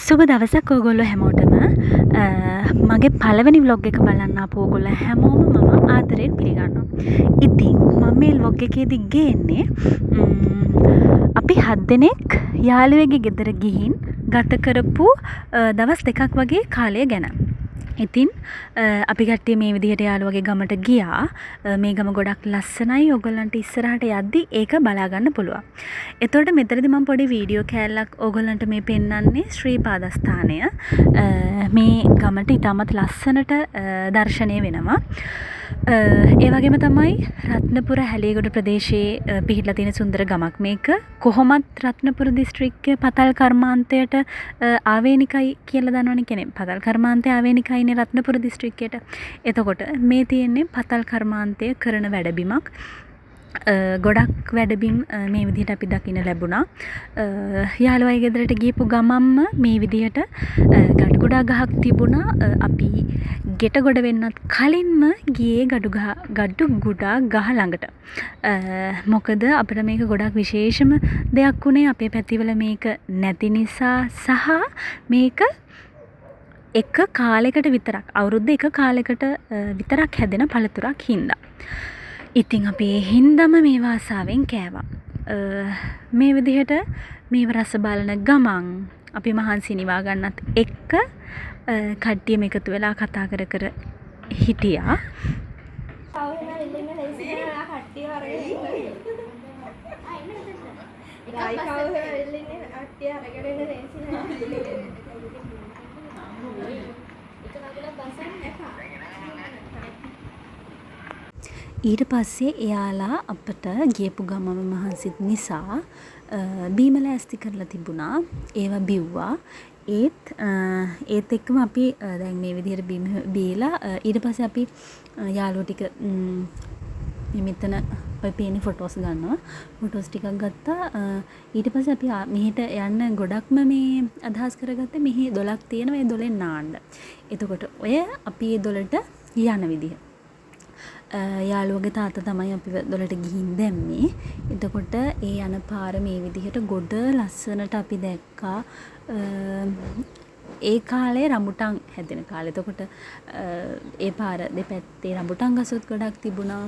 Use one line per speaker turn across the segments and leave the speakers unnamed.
සුබ දවසක් ඕගොල්ලෝ හැමෝටම. මගේ පළවෙනි vlog එක බලන්න ආපු ඕගොල්ලෝ හැමෝම මම ආදරයෙන් පිළිගන්නවා. ඉතින් මම මේ vlog එකේදී ගේන්නේ අපි 7 දෙනෙක් යාළුවෙක්ගේ ගෙදර ගිහින් ගත කරපු දවස් දෙකක් වගේ කාලය ගැන. ඉතින් අපි කට්ටිය මේ විදිහට යාළුවගේ ගමට ගියා. මේ ගම ගොඩක් ලස්සනයි. ඔයගොල්ලන්ට ඉස්සරහට යද්දි ඒක බලා ගන්න පුළුවන්. එතකොට මෙතනදී මම පොඩි වීඩියෝ කෑල්ලක් ඔයගොල්ලන්ට මේ පෙන්වන්නේ ශ්‍රී පාදස්ථානය. මේ ගමට ඉතාමත් ලස්සනට දර්ශනය වෙනවා. ඒ වගේම තමයි රත්නපුර හැලියගොඩ ප්‍රදේශයේ පිහිටලා තියෙන සුන්දර ගමක් මේක. කොහොමත් රත්නපුර දිස්ත්‍රික්කයේ පතල් කර්මාන්තයට ආවේනිකයි කියලා දන්නවනේ කියන්නේ. පතල් කර්මාන්තය ආවේනිකයිනේ රත්නපුර දිස්ත්‍රික්කයට. එතකොට මේ තියෙන්නේ පතල් කර්මාන්තය කරන වැඩබිමක්. ගොඩක් වැඩබිම් මේ විදිහට අපි දකින්න ලැබුණා. යාළුවයි ගෙදරට ගියපු ගමම්ම මේ විදිහට ගඩුගොඩා ගහක් තිබුණා. අපි ගෙට ගොඩ වෙන්නත් කලින්ම ගියේ ගඩුගොඩා ගහ ළඟට. මොකද අපිට මේක ගොඩක් විශේෂම දෙයක් වුණේ අපේ පැතිවල මේක නැති නිසා සහ මේක එක කාලයකට විතරක් අවුරුද්ද එක කාලයකට විතරක් හැදෙන පළතුරක් හින්දා. ඉතින් අපි ඒ හින්දාම මේ වාසාවෙන් කෑවා. මේ විදිහට මේව රස බලන ගමන් අපි මහන්සි නිවා ගන්නත් එක්ක කට්ටියම එකතු වෙලා කතා කර කර හිටියා. ඊට පස්සේ එයාලා අපට ගියපු ගමම මහන්සිත් නිසා බීම ලෑස්ති කරලා තිබුණා. ඒවා බිව්වා. ඒත් එක්කම අපි දැන් මේ විදිහට බීම බීලා ඊට පස්සේ අපි යාළුවෝ ටික මෙතන ඔය පේන ෆොටෝස් ගන්නවා. ෆොටෝස් ටිකක් ගත්තා. ඊට පස්සේ අපි මෙහෙට යන්න ගොඩක්ම මේ අදහස් කරගත්තේ මෙහි දොලක් තියෙනවා. ඒ දොලෙන් නාන්න. එතකොට ඔය අපි ඒ දොලට යන විදිහ. යාළුවගේ තාත්තා තමයි අපි දොලට ගිහින් දැම්මේ. එතකොට ඒ යන පාර මේ විදිහට ගොඩ ලස්සනට අපි දැක්කා. ඒ කාලේ රඹුටන් හැදෙන කාලේ. එතකොට ඒ පාර දෙපැත්තේ රඹුටන් ගසුත් ගොඩක් තිබුණා.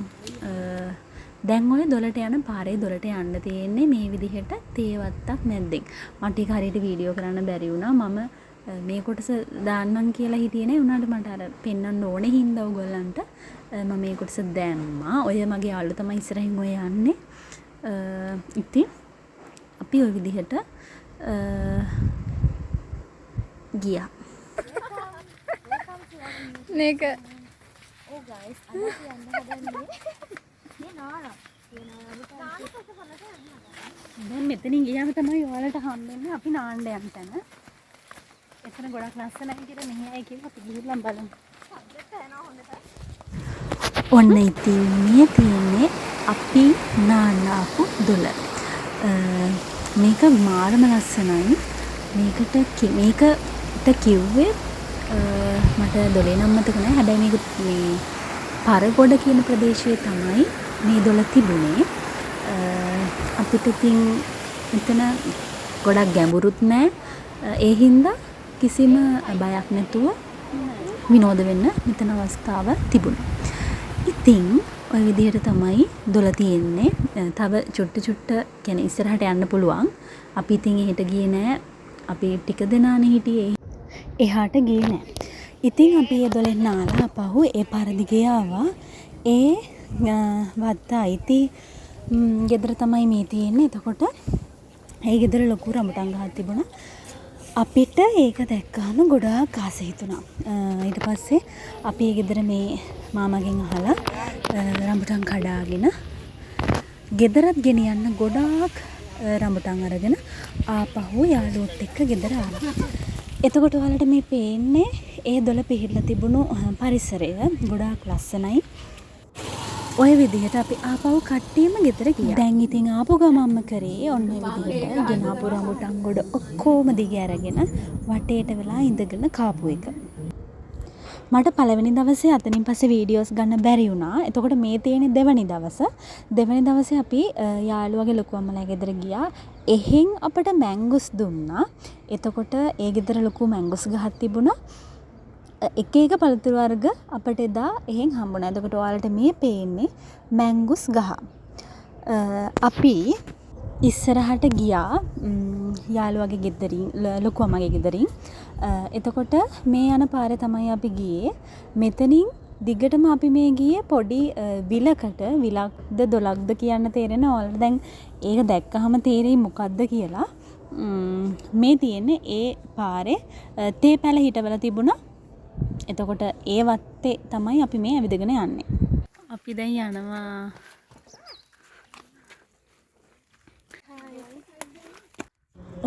දැන් ඔය දොලට යන පාරේ දොලට යන්න තියෙන්නේ මේ විදිහට තේවත්තක් මැද්දෙන්. මට ඒක හරියට වීඩියෝ කරන්න බැරි වුණා. මම මේ කොටස දාන්නම් කියලා හිටියේ නේ. උනාට මට අර පෙන්වන්න ඕනේ හින්දා ඔයගොල්ලන්ට මම මේ කොටස දැම්මා. ඔය මගේ යාළුවා තමයි ඉස්සරහින් ඔය යන්නේ. ඉතින් අපි ওই විදිහට ගියා.
මේක
දැන් මෙතනින් ගියාම තමයි ඔයාලට හම්බෙන්නේ අපි නාන්න යන තැන. එතන ගොඩක් ලස්සනයි කියලා මෙහි අය කිව්වා. අපි ගිහිල්ලා බලමු. ඔන්න ඉතින් මේ තියෙන්නේ අපි නාන්න ආපු දොල. මේක මාරම ලස්සනයි. මේකට කිව්වේ මට දොලේ නම් මතක නැහැ. හැබැයි මේක මේ පරගොඩ කියන ප්‍රදේශයේ තමයි මේ දොල තිබුණේ. අපිට ඉතින් මෙතන ගොඩක් ගැඹුරුත් නැහැ. ඒ හින්දා කිසිම බයක් නැතුව විනෝද වෙන්න මෙතන අවස්ථාව තිබුණා. ඉතින් ওই විදිහට තමයි දොල තියෙන්නේ. තව චුට්ට කියන්නේ ඉස්සරහට යන්න පුළුවන්. අපි ඉතින් එහෙට ගියේ නෑ. අපි ටික දෙනානේ හිටියේ. එහාට ගියේ නෑ. ඉතින් අපි ඒ දොලෙන් නාලා අපහු ඒ පාර දිගේ ආවා. ඒ වත්ත අයිති ගෙදර තමයි මේ තියෙන්නේ. එතකොට ඒ ගෙදර ලොකු රඹුටන් ගහක් තිබුණා. අපිට ඒක දැක්කාම ගොඩාක් ආස හිතුණා. ඊට පස්සේ අපි ඒ ගෙදර මේ මාමගෙන් අහලා රඹුටන් කඩාගෙන ගෙදරත් ගෙනියන්න ගොඩාක් රඹුටන් අරගෙන ආපහු යාළුවොත් එක්ක ගෙදර ආවා. එතකොට ඔයාලට මේ පේන්නේ ඒ දොල පිහිටලා තිබුණු පරිසරය ගොඩාක් ලස්සනයි. ඔය විදිහට අපි ආපහු කට්ටියම ගෙදර ගියා. දැන් ඉතින් ආපු ගමම්ම කරේ ඔන්න ඔය විදිහට ගෙනාපු රඹුටන් ගොඩ ඔක්කොම දිගේ අරගෙන වටේට වෙලා ඉඳගෙන කාපු එක. මට පළවෙනි දවසේ අතනින් පස්සේ වීඩියෝස් ගන්න බැරි වුණා. එතකොට මේ තියෙන්නේ දෙවනි දවස. දෙවනි දවසේ අපි යාළුවගේ ලොකු අම්මලා ගෙදර ගියා. එහෙන් අපට මැංගුස් දුන්නා. එතකොට ඒ ගෙදර ලොකු මැංගුස් ගහක් තිබුණා. එක එක පළතුරු වර්ග අපට එදා එහෙන් හම්බුණා. එතකොට ඔයාලට මේ පේන්නේ මැංගුස් ගහ. අපි ඉස්සරහට ගියා යාළුවගේ ගෙදරින්, ලොකු අම්මගේ ගෙදරින්. එතකොට මේ යන පාරේ තමයි අපි ගියේ. මෙතනින් දිගටම අපි මේ ගියේ පොඩි විලකට. විලක්ද දොලක්ද කියන්න තේරෙන්නේ. ඔයාලට දැන් ඒක දැක්කහම තේරෙයි මොකක්ද කියලා. මේ තියෙන්නේ ඒ පාරේ තේ පැල හිටවල තිබුණා. එතකොට ඒ වත්තේ තමයි අපි මේ ඇවිදගෙන යන්නේ. අපි දැන් යනවා.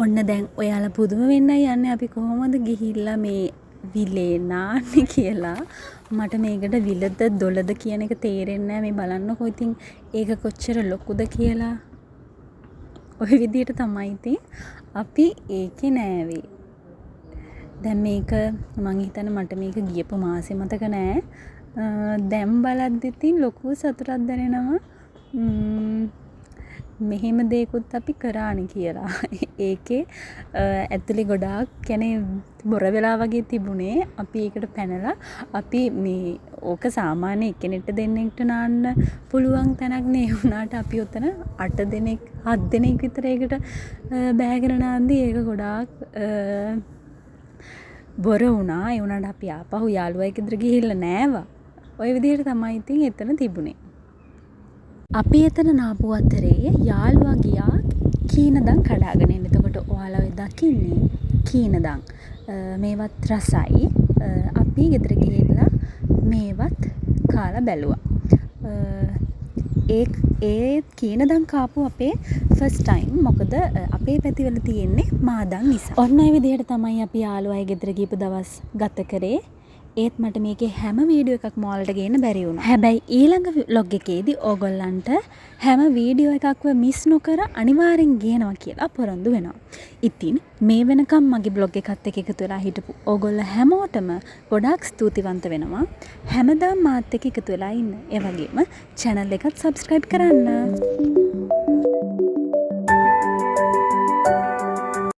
ඔන්න දැන් ඔයාලා පුදුම වෙන්නයි යන්නේ අපි කොහොමද ගිහිල්ලා මේ විලේ නාන්නේ කියලා. මට මේකට විලද දොලද කියන එක තේරෙන්නේ නැහැ. මේ බලන්නකෝ ඉතින් ඒක කොච්චර ලොකුද කියලා. ඔය විදියට තමයි ඉතින් අපි ඒකේ නෑවේ. දැන් මේක මං හිතන්නේ මට මේක ගියපු මාසෙ මතක නෑ. දැන් බලද්දි ඉතින් ලොකු සතුටක් දැනෙනවා. මෙහෙම දෙයක්ත් අපි කරානේ කියලා. ඒකේ ඇතුලේ ගොඩාක් කියන්නේ බොර වෙලා වගේ තිබුණේ. අපි ඒකට පැනලා අපි මේ ඕක සාමාන්‍ය එක්කෙනෙක්ට දෙන්නෙක්ට නාන්න පුළුවන් තැනක් නේ. වුණාට අපි උතන 8 දෙනෙක් 7 දෙනෙක් විතර ඒකට බෑගෙන නාන්දි ඒක ගොඩාක් බොර වුණා. ඒ වුණාට අපි ආපහු යාළුවයි ගෙදර ගිහිල්ලා නෑවා. ওই විදිහට තමයි ඉතින් එතන තිබුණේ. අපි එතන නාපු අතරේ යාළුවා ගියා කීනදන් කඩාගෙන එන්න. එතකොට ඔයාලා ඔය දකින්නේ කීනදන්. මේවත් රසයි. අපි ගෙදර ගිහිල්ලා මේවත් කාලා බැලුවා. ඒ කීනදන් කාපු අපේ ෆස්ට් ටයිම්. මොකද අපේ පැතිවල තියෙන්නේ මාදන් නිසා. ඔන්න ඔය විදිහට තමයි අපි යාළුවයි ගෙදර ගිහපු දවස් ගත කරේ. ඒත් මට මේකේ හැම වීඩියෝ එකක්ම ඔයාලට ගේන්න බැරි වුණා. හැබැයි ඊළඟ vlog එකේදී ඕගොල්ලන්ට හැම වීඩියෝ එකක්ම මිස් නොකර අනිවාර්යෙන් ගේනවා කියලා පොරොන්දු වෙනවා. ඉතින් මේ වෙනකම් මගේ vlog එකත් එක්ක එකතු වෙලා හිටපු ඕගොල්ලෝ හැමෝටම ගොඩාක් ස්තුතිවන්ත වෙනවා. හැමදාම මාත් එක්ක එකතු වෙලා ඉන්න. ඒ වගේම channel එකත් subscribe කරන්න.